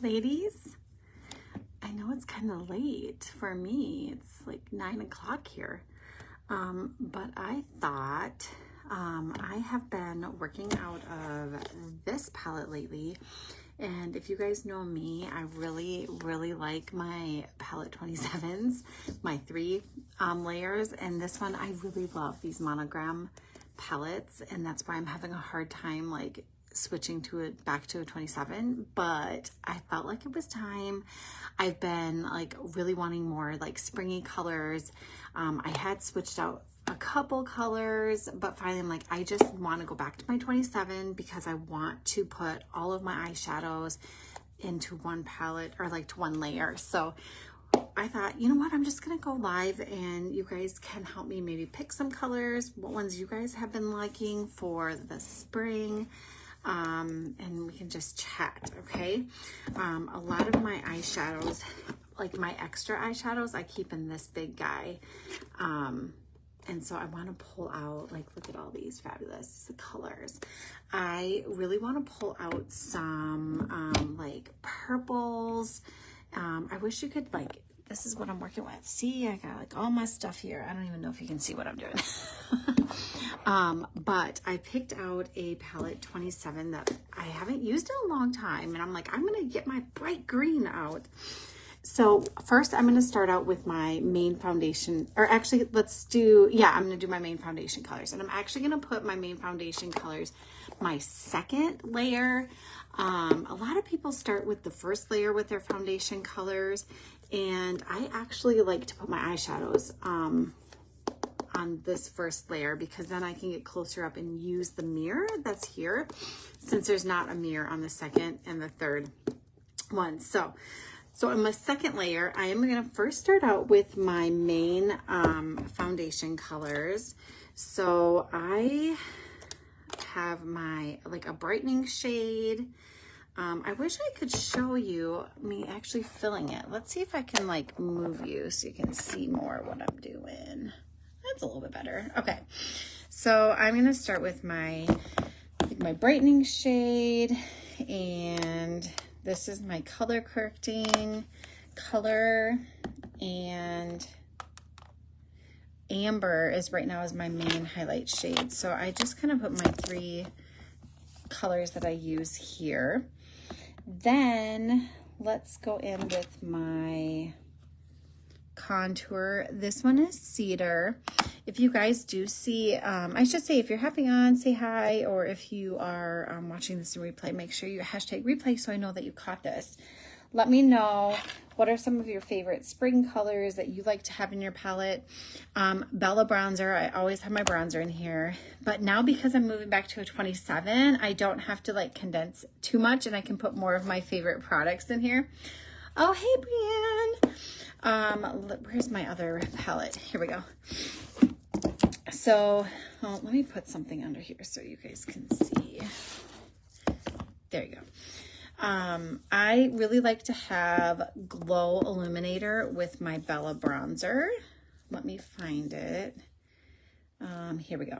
ladies. I know it's kind of late for me. It's like 9 o'clock here. But I thought I have been working out of this palette lately. And if you guys know me, I really like my palette 27s, my 3 layers. And this one, I really love these monogram palettes. And that's why I'm having a hard time like switching to it back to a 27, but I felt like it was time. I've been like really wanting more like springy colors. I had switched out a couple colors, but finally I'm like, I just want to go back to my 27 because I want to put all of my eyeshadows into one palette or like to one layer. So I thought, you know what, I'm just gonna go live and you guys can help me maybe pick some colors, what ones you guys have been liking for the spring. And we can just chat, okay? A lot of my eyeshadows, like my extra eyeshadows, I keep in this big guy. And so I want to pull out, like, look at all these fabulous colors. I really want to pull out some, like, purples. I wish you could, like, this is what I'm working with. See, I got, like, all my stuff here. I don't even know if you can see what I'm doing. But I picked out a palette 27 that I haven't used in a long time. And I'm like, I'm going to get my bright green out. So first I'm going to start out with my main foundation, or actually I'm going to do my main foundation colors. And I'm actually going to put my main foundation colors, my second layer. A lot of people start with the first layer with their foundation colors. And I actually like to put my eyeshadows, on this first layer because then I can get closer up and use the mirror that's here since there's not a mirror on the second and the third one. So in my second layer, I am going to first start out with my main foundation colors. So I have my, like a brightening shade. I wish I could show you me actually filling it. Let's see if I can like move you so you can see more what I'm doing. That's a little bit better. Okay, so I'm going to start with my brightening shade, and this is my color correcting color, and amber is right now is my main highlight shade. So I just kind of put my 3 colors that I use here. Then let's go in with my contour. This one is Cedar. If you guys do see, I should say, if you're hopping on, say hi, or if you are watching this in replay, make sure you hashtag replay so I know that you caught this. Let me know what are some of your favorite spring colors that you like to have in your palette. Bella bronzer, I always have my bronzer in here, but now because I'm moving back to a 27, I don't have to like condense too much and I can put more of my favorite products in here. Oh, hey, Brienne. Where's my other palette? Here we go. So let me put something under here so you guys can see. There you go. I really like to have Glow Illuminator with my Bella bronzer. Let me find it. Here we go.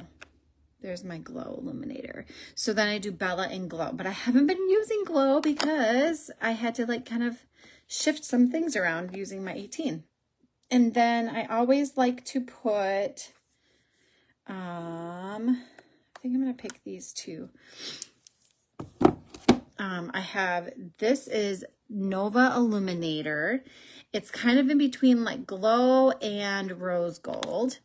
There's my Glow Illuminator. So then I do Bella and Glow, but I haven't been using Glow because I had to like kind of shift some things around using my 18. And then I always like to put, I think I'm going to pick these 2. I have, this is Nova Illuminator. It's kind of in between like Glow and Rose Gold.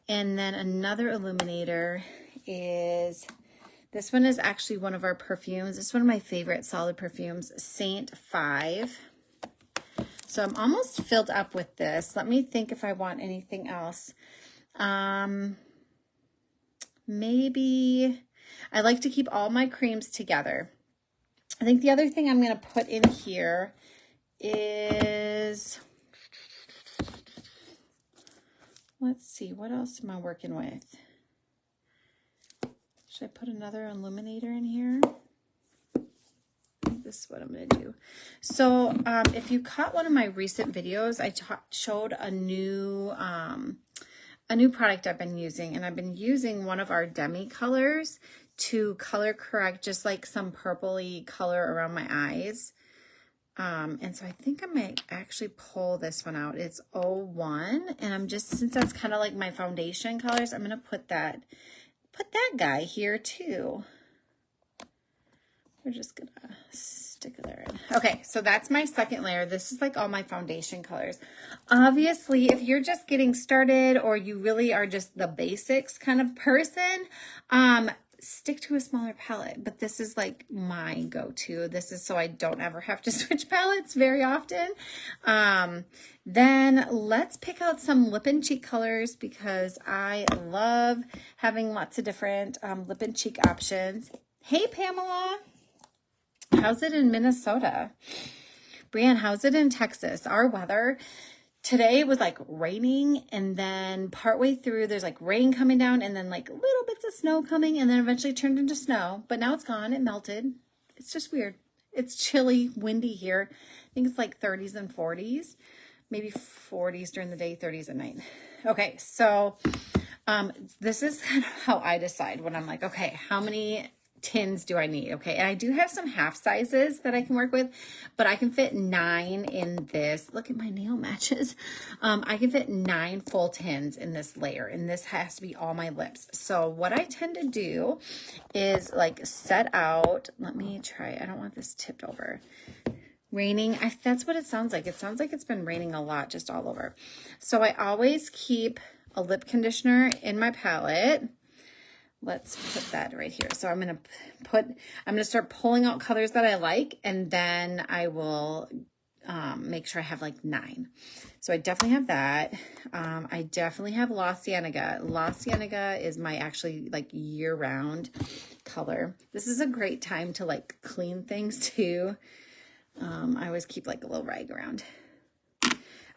And then another illuminator is, this one is actually one of our perfumes. It's one of my favorite solid perfumes, Saint 5. So I'm almost filled up with this. Let me think if I want anything else. Maybe I like to keep all my creams together. I think the other thing I'm going to put in here is, let's see, what else am I working with? Should I put another illuminator in here? I think this is what I'm going to do. So if you caught one of my recent videos, I showed a new product I've been using, and I've been using one of our Demi colors to color correct just like some purpley color around my eyes. And so I think I might actually pull this one out. It's 01, and I'm just, since that's kind of like my foundation colors, I'm going to put that guy here too. We're just going to stick there in. Okay, so that's my second layer. This is like all my foundation colors. Obviously, if you're just getting started or you really are just the basics kind of person, stick to a smaller palette, but this is like my go-to. This is so I don't ever have to switch palettes very often. Then let's pick out some lip and cheek colors because I love having lots of different lip and cheek options. Hey, Pamela. How's it in Minnesota? Brianne, how's it in Texas? Our weather today was like raining, and then partway through there's like rain coming down, and then like little bits of snow coming, and then eventually turned into snow. But now it's gone. It melted. It's just weird. It's chilly, windy here. I think it's like 30s and 40s, maybe 40s during the day, 30s at night. Okay, so this is kind of how I decide when I'm like, okay, how many tins do I need? Okay, and I do have some half sizes that I can work with, but I can fit 9 in this. Look at my nail matches. I can fit 9 full tins in this layer, and this has to be all my lips. So what I tend to do is like set out, let me try, I don't want this tipped over. Raining, that's what it sounds like. It sounds like it's been raining a lot just all over. So I always keep a lip conditioner in my palette. Let's put that right here. So I'm going to start pulling out colors that I like, and then I will make sure I have like 9. So I definitely have that. I definitely have La Cienega. La Cienega is my actually like year-round color. This is a great time to like clean things too. I always keep like a little rag around.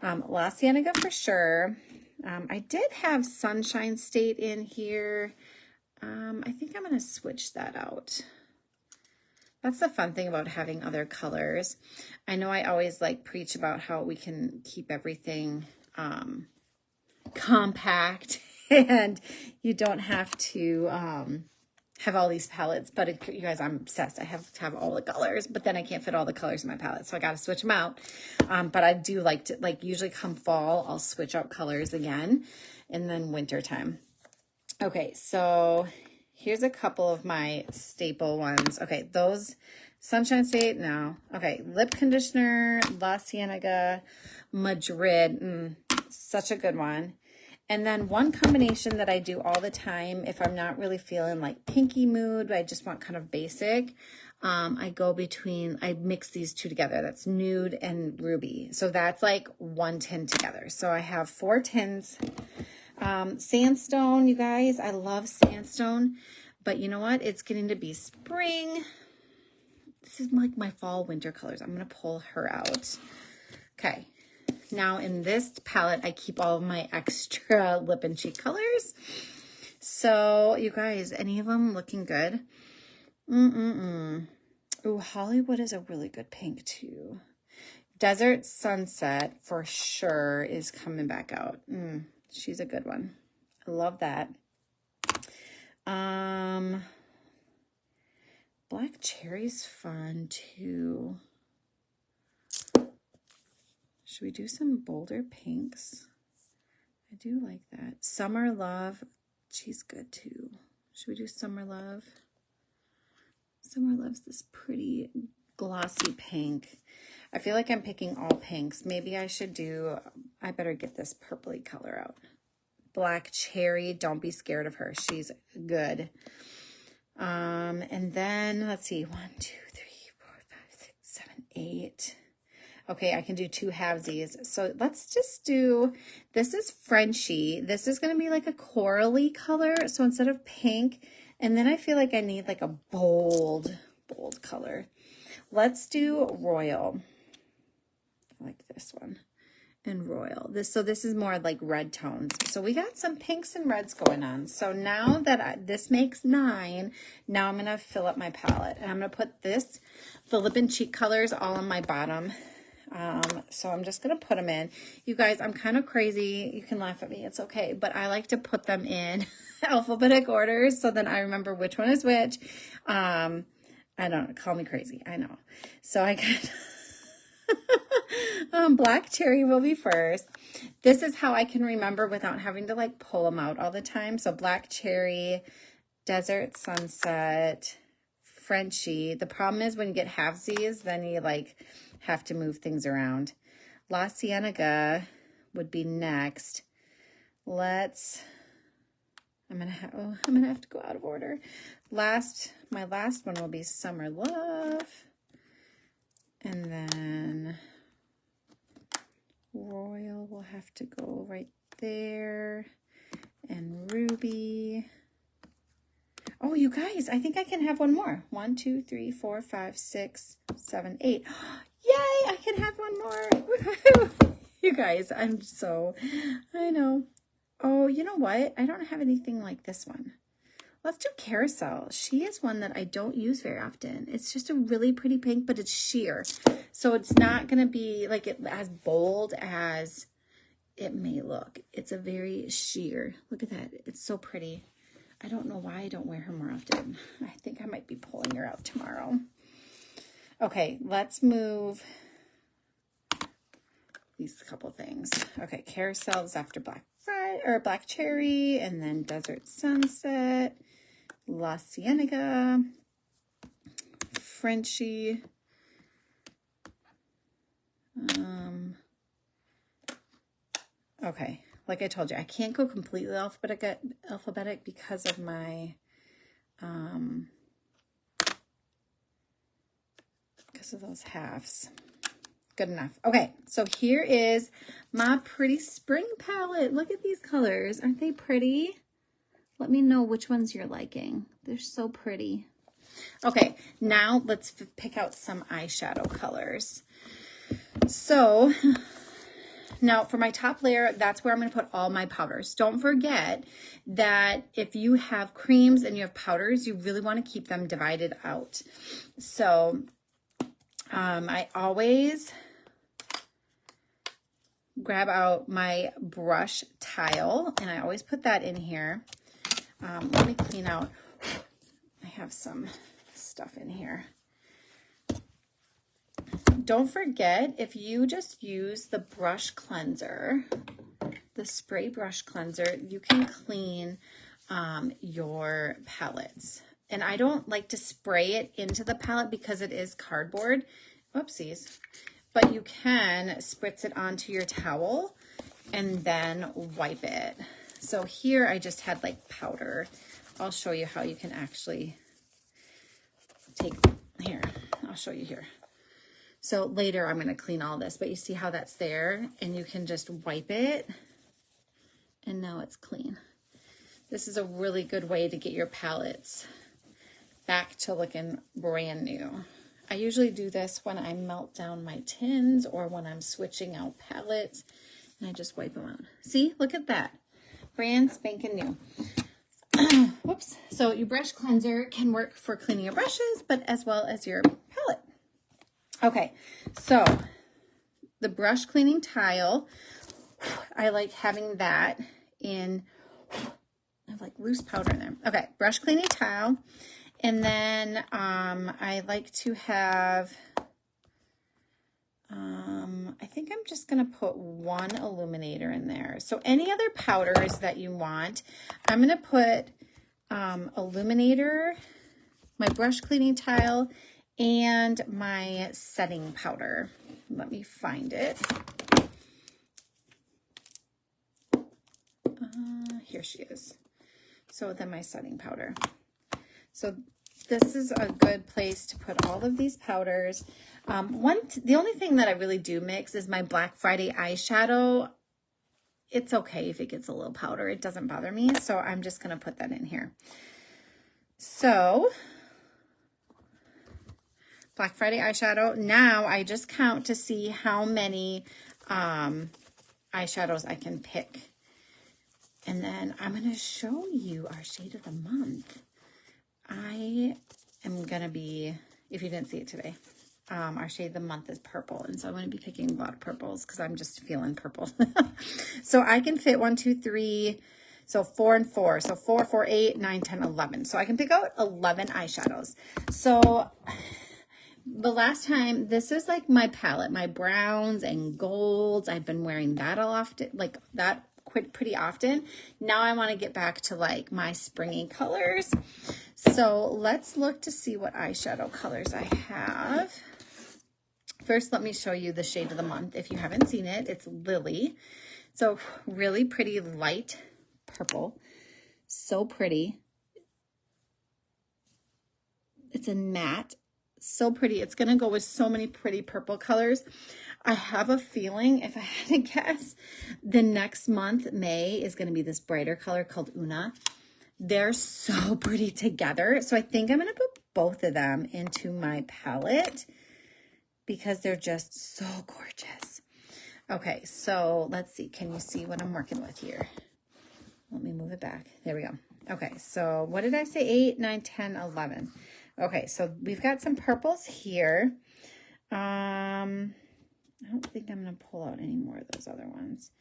La Cienega for sure. I did have Sunshine State in here. I think I'm going to switch that out. That's the fun thing about having other colors. I know I always like preach about how we can keep everything compact and you don't have to have all these palettes, but you guys, I'm obsessed. I have to have all the colors, but then I can't fit all the colors in my palette, so I got to switch them out. But I do like to, like usually come fall, I'll switch out colors again, and then winter time. Okay, so here's a couple of my staple ones. Okay, those Sunshine State, no. Okay, lip conditioner, La Cienega, Madrid, such a good one. And then one combination that I do all the time if I'm not really feeling like pinky mood, but I just want kind of basic, I mix these two together. That's nude and ruby. So that's like 1 tin together. So I have 4 tins. Sandstone, you guys, I love sandstone, but you know what? It's getting to be spring. This is like my fall winter colors. I'm going to pull her out. Okay. Now in this palette, I keep all of my extra lip and cheek colors. So you guys, any of them looking good? Ooh, Hollywood is a really good pink too. Desert Sunset for sure is coming back out. She's a good one. I love that. Black Cherry's fun too. Should we do some bolder pinks? I do like that. Summer Love, she's good too. Should we do Summer Love? Summer Love's this pretty glossy pink. I feel like I'm picking all pinks. Maybe I better get this purpley color out. Black Cherry, don't be scared of her. She's good. And then, let's see, 1, 2, 3, 4, 5, 6, 7, 8. Okay, I can do 2 halvesies. So let's just do, this is Frenchie. This is going to be like a corally color. So instead of pink, and then I feel like I need like a bold color. Let's do Royal. I like this one. And Royal. So this is more like red tones. So we got some pinks and reds going on. So now that this makes 9, now I'm going to fill up my palette. And I'm going to put the lip and cheek colors all on my bottom. So I'm just going to put them in. You guys, I'm kind of crazy. You can laugh at me. It's okay. But I like to put them in alphabetic orders so then I remember which one is which. I don't know. Call me crazy. I know. So I got... Black cherry will be first. This is how I can remember without having to like pull them out all the time. So black cherry, desert sunset, Frenchie. The problem is when you get halvesies, then you like have to move things around. La Cienega would be next. I'm gonna have to go out of order. My last one will be Summer Love. And then Royal will have to go right there. And Ruby. Oh, you guys, I think I can have one more. 1, 2, 3, 4, 5, 6, 7, 8. Yay, I can have one more. You guys, I know. Oh, you know what? I don't have anything like this one. Let's do Carousel. She is one that I don't use very often. It's just a really pretty pink, but it's sheer. So it's not going to be like as bold as it may look. It's a very sheer. Look at that. It's so pretty. I don't know why I don't wear her more often. I think I might be pulling her out tomorrow. Okay, let's move these couple things. Okay, Carousel is after Black Friday or Black Cherry, and then Desert Sunset, La Cienega, Frenchie. Okay, like I told you, I can't go completely alphabetic because of my because of those halves. Good enough. Okay, so here is my pretty spring palette. Look at these colors. Aren't they pretty? Let me know which ones you're liking. They're so pretty. Okay, now let's pick out some eyeshadow colors. So now for my top layer, that's where I'm going to put all my powders. Don't forget that if you have creams and you have powders, you really want to keep them divided out. So I always grab out my brush tile and I always put that in here. Let me clean out. I have some stuff in here. Don't forget, if you just use the brush cleanser, the spray brush cleanser, you can clean your palettes. And I don't like to spray it into the palette because it is cardboard. Oopsies. But you can spritz it onto your towel and then wipe it. So here I just had like powder. I'll show you how you can actually here. I'll show you here. So later I'm going to clean all this, but you see how that's there and you can just wipe it and now it's clean. This is a really good way to get your palettes back to looking brand new. I usually do this when I melt down my tins or when I'm switching out palettes and I just wipe them out. See, look at that. Brand spanking new. Whoops. So your brush cleanser can work for cleaning your brushes, but as well as your palette. Okay, so the brush cleaning tile, I like having that in, I have like loose powder in there. Okay, brush cleaning tile. And then I like to have, I think I'm just going to put one illuminator in there. So any other powders that you want, I'm going to put illuminator, my brush cleaning tile, and my setting powder. Let me find it. Here she is. So then my setting powder. So this is a good place to put all of these powders. The only thing that I really do mix is my Black Friday eyeshadow. It's okay if it gets a little powder. It doesn't bother me. So I'm just going to put that in here. So Black Friday eyeshadow. Now I just count to see how many eyeshadows I can pick. And then I'm going to show you our shade of the month. I am going to be, if you didn't see it today, our shade of the month is purple. And so I'm going to be picking a lot of purples because I'm just feeling purple. So I can fit 1, 2, 3, so 4 and 4. So 4, 4, 8, 9, 10, 11. So I can pick out 11 eyeshadows. So the last time, this is like my palette, my browns and golds. I've been wearing that a lot, like that pretty often. Now I want to get back to like my springy colors. So let's look to see what eyeshadow colors I have. First, let me show you the shade of the month. If you haven't seen it, it's Lily. So really pretty light purple. So pretty. It's a matte. So pretty. It's going to go with so many pretty purple colors. I have a feeling, if I had to guess, the next month, May, is going to be this brighter color called Una. They're so pretty together. So I think I'm going to put both of them into my palette because they're just so gorgeous. Okay, so let's see. Can you see what I'm working with here? Let me move it back. There we go. Okay, so what did I say? 8, 9, 10, 11. Okay, so we've got some purples here. I don't think I'm going to pull out any more of those other ones.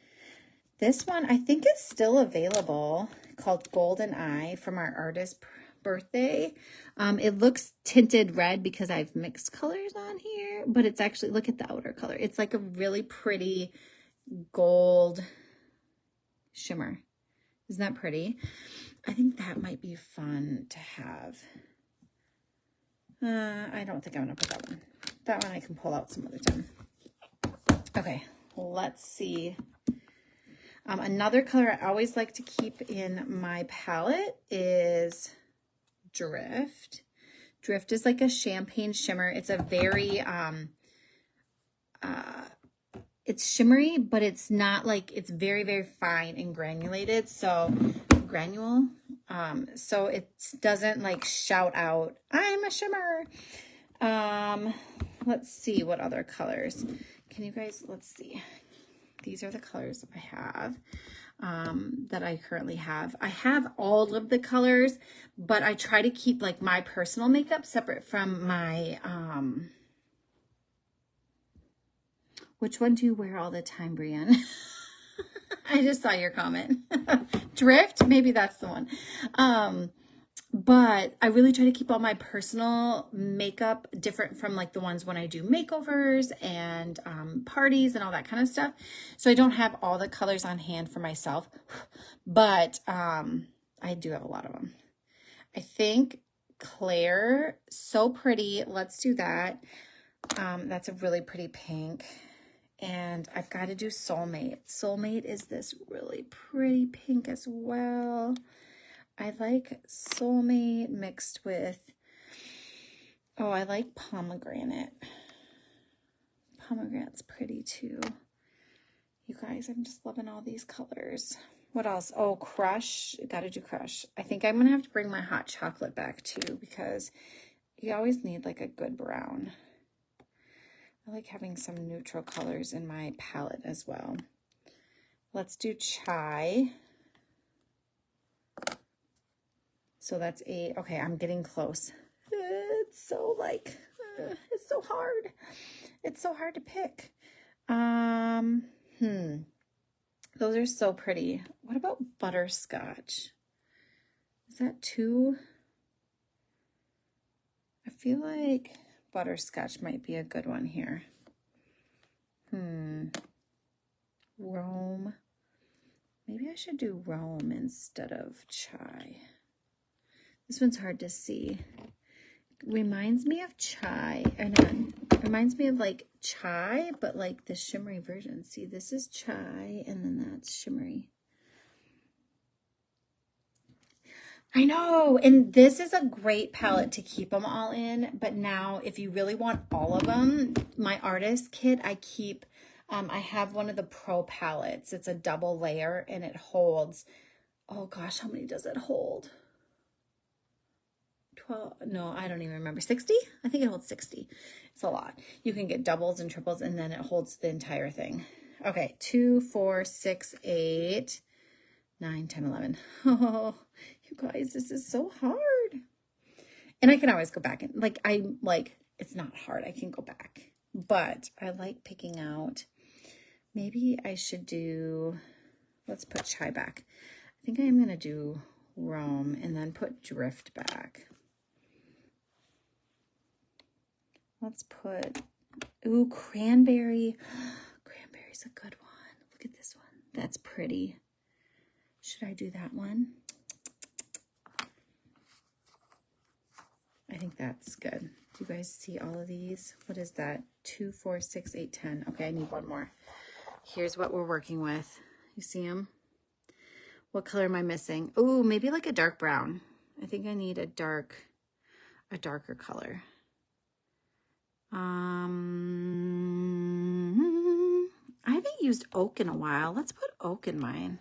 This one I think is still available, called Golden Eye, from our artist birthday. It looks tinted red because I've mixed colors on here, but it's actually, look at the outer color. It's like a really pretty gold shimmer. Isn't that pretty? I think that might be fun to have. I don't think I'm going to put that one. That one I can pull out some other time. Okay, let's see. Another color I always like to keep in my palette is Drift. Drift is like a champagne shimmer. It's a very, it's shimmery, but it's not like, it's very, very fine and granulated. So so it doesn't like shout out, I'm a shimmer. Let's see what other colors. Can you guys, let's see. These are the colors I have, that I currently have. I have all of the colors, but I try to keep like my personal makeup separate from my, which one do you wear all the time, Brienne? I just saw your comment. Drift, maybe that's the one. But I really try to keep all my personal makeup different from like the ones when I do makeovers and parties and all that kind of stuff. So I don't have all the colors on hand for myself, but I do have a lot of them. I think Claire, so pretty. Let's do that. That's a really pretty pink. And I've got to do Soulmate. Soulmate is this really pretty pink as well. I like Soulmate mixed with, oh, I like Pomegranate. Pomegranate's pretty too. You guys, I'm just loving all these colors. What else? Oh, Crush. Got to do Crush. I think I'm going to have to bring my hot chocolate back too because you always need like a good brown. I like having some neutral colors in my palette as well. Let's do Chai. So that's 8. Okay, I'm getting close. It's so like, it's so hard. It's so hard to pick. Those are so pretty. What about Butterscotch? Is that 2? I feel like Butterscotch might be a good one here. Rome. Maybe I should do Rome instead of Chai. This one's hard to see. Reminds me of Chai. Reminds me of like Chai, but like the shimmery version. See, this is Chai, and then that's shimmery. I know, and this is a great palette to keep them all in, but now if you really want all of them, my artist kit, I keep, I have one of the Pro palettes. It's a double layer, and it holds, oh gosh, how many does it hold? 12, no, I don't even remember, 60? I think it holds 60. It's a lot. You can get doubles and triples, and then it holds the entire thing. Okay, 2, 4, 6, 8, 9, 10, 11. Oh, you guys, this is so hard. And I can always go back and it's not hard. I can go back, but I like picking out, maybe I should do, let's put Chai back. I think I'm going to do Rome and then put Drift back. Let's put, ooh, cranberry. Cranberry's a good one. Look at this one. That's pretty. Should I do that one? I think that's good. Do you guys see all of these? What is that? 2, 4, 6, 8, 10. Okay, I need one more. Here's what we're working with. You see them? What color am I missing? Oh, maybe like a dark brown. I think I need a darker color. I haven't used oak in a while. Let's put oak in mine.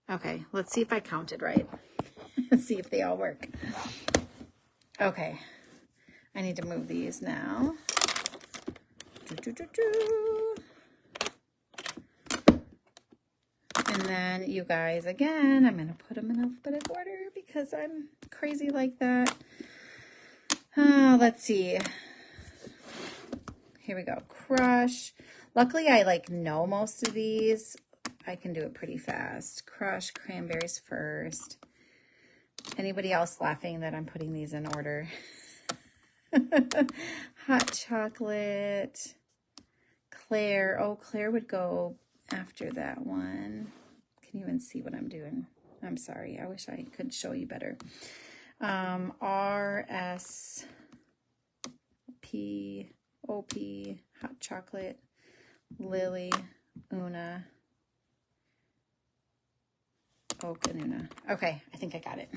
Okay, let's see if I counted right. Let's see if they all work. Okay, I need to move these now. And then you guys, again, I'm going to put them in alphabetical order because I'm crazy like that. Let's see. Here we go. Crush. Luckily, I like know most of these. I can do it pretty fast. Crush, cranberries first. Anybody else laughing that I'm putting these in order? Hot chocolate. Claire. Oh, Claire would go after that one. Can you even see what I'm doing? I'm sorry. I wish I could show you better. RSP, OP, hot chocolate, Lily, Una, Oak, and Una. Okay, I think I got it.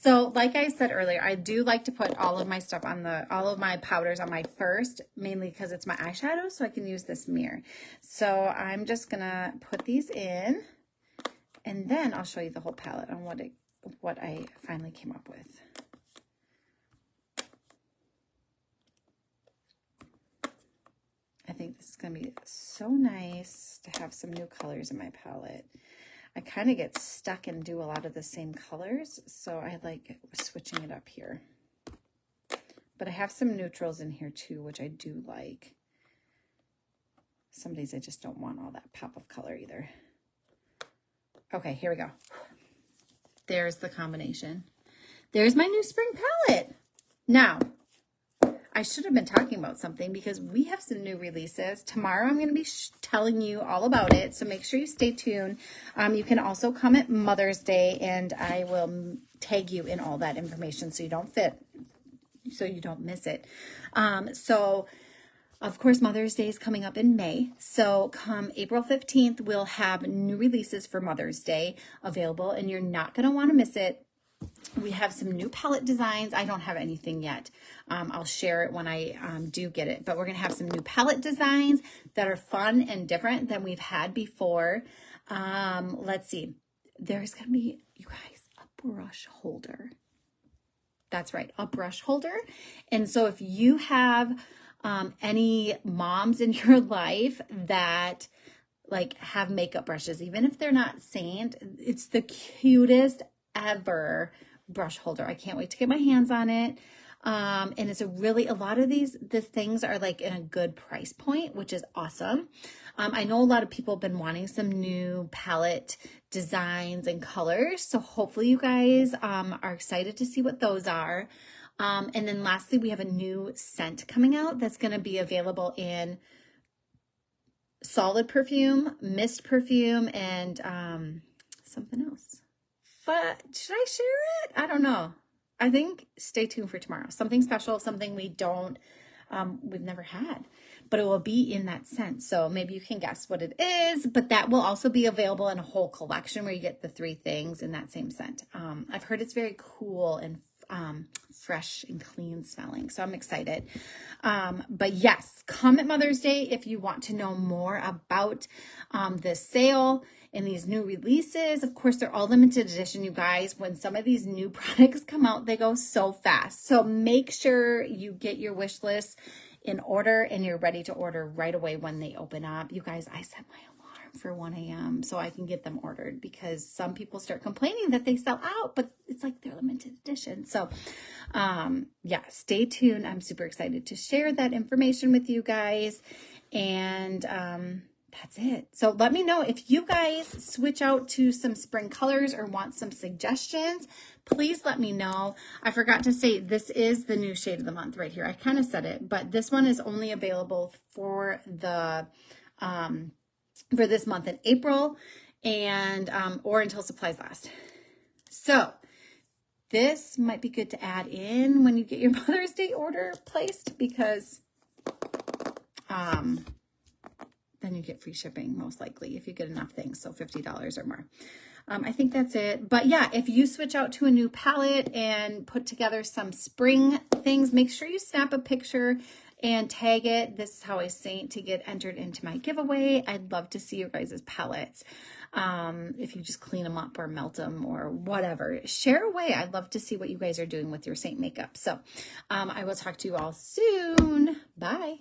So like I said earlier, I do like to put all of my stuff on all of my powders on my first, mainly because it's my eyeshadow, so I can use this mirror. So I'm just gonna put these in, and then I'll show you the whole palette on what I finally came up with. I think this is gonna be so nice to have some new colors in my palette. I kind of get stuck and do a lot of the same colors, so I like switching it up here. But I have some neutrals in here too, which I do like. Some days I just don't want all that pop of color either. Okay, here we go. There's the combination. There's my new spring palette. Now, I should have been talking about something because we have some new releases. Tomorrow I'm going to be telling you all about it, so make sure you stay tuned. You can also comment Mother's Day, and I will tag you in all that information so you don't miss it. So of course, Mother's Day is coming up in May. So come April 15th, we'll have new releases for Mother's Day available, and you're not going to want to miss it. We have some new palette designs. I don't have anything yet. I'll share it when I do get it. But we're going to have some new palette designs that are fun and different than we've had before. Let's see. There's going to be, you guys, a brush holder. That's right, a brush holder. And so if you have any moms in your life that like have makeup brushes, even if they're not Saint, it's the cutest ever brush holder. I can't wait to get my hands on it. And it's a lot of the things are like in a good price point, which is awesome. I know a lot of people have been wanting some new palette designs and colors. So hopefully you guys are excited to see what those are. And then lastly, we have a new scent coming out that's going to be available in solid perfume, mist perfume, and something else. But should I share it? I don't know. I think stay tuned for tomorrow. Something special, something we've never had, but it will be in that scent. So maybe you can guess what it is, but that will also be available in a whole collection where you get the 3 things in that same scent. I've heard it's very cool and fresh and clean smelling. So I'm excited. But yes, come at Mother's Day if you want to know more about this sale and these new releases. Of course, they're all limited edition, you guys. When some of these new products come out, they go so fast. So make sure you get your wish list in order and you're ready to order right away when they open up. You guys, I set my alarm for 1 a.m. so I can get them ordered because some people start complaining that they sell out, but it's like they're limited edition. So yeah, stay tuned. I'm super excited to share that information with you guys. And that's it. So let me know if you guys switch out to some spring colors or want some suggestions. please let me know. I forgot to say, this is the new shade of the month right here. I kind of said it, but this one is only available for the, for this month in April and, or until supplies last. So this might be good to add in when you get your Mother's Day order placed, because, then you get free shipping most likely if you get enough things. So $50 or more. I think that's it. But yeah, if you switch out to a new palette and put together some spring things, make sure you snap a picture and tag it. This is how I say to get entered into my giveaway. I'd love to see your guys' palettes. If you just clean them up or melt them or whatever, share away. I'd love to see what you guys are doing with your Saint makeup. So I will talk to you all soon. Bye.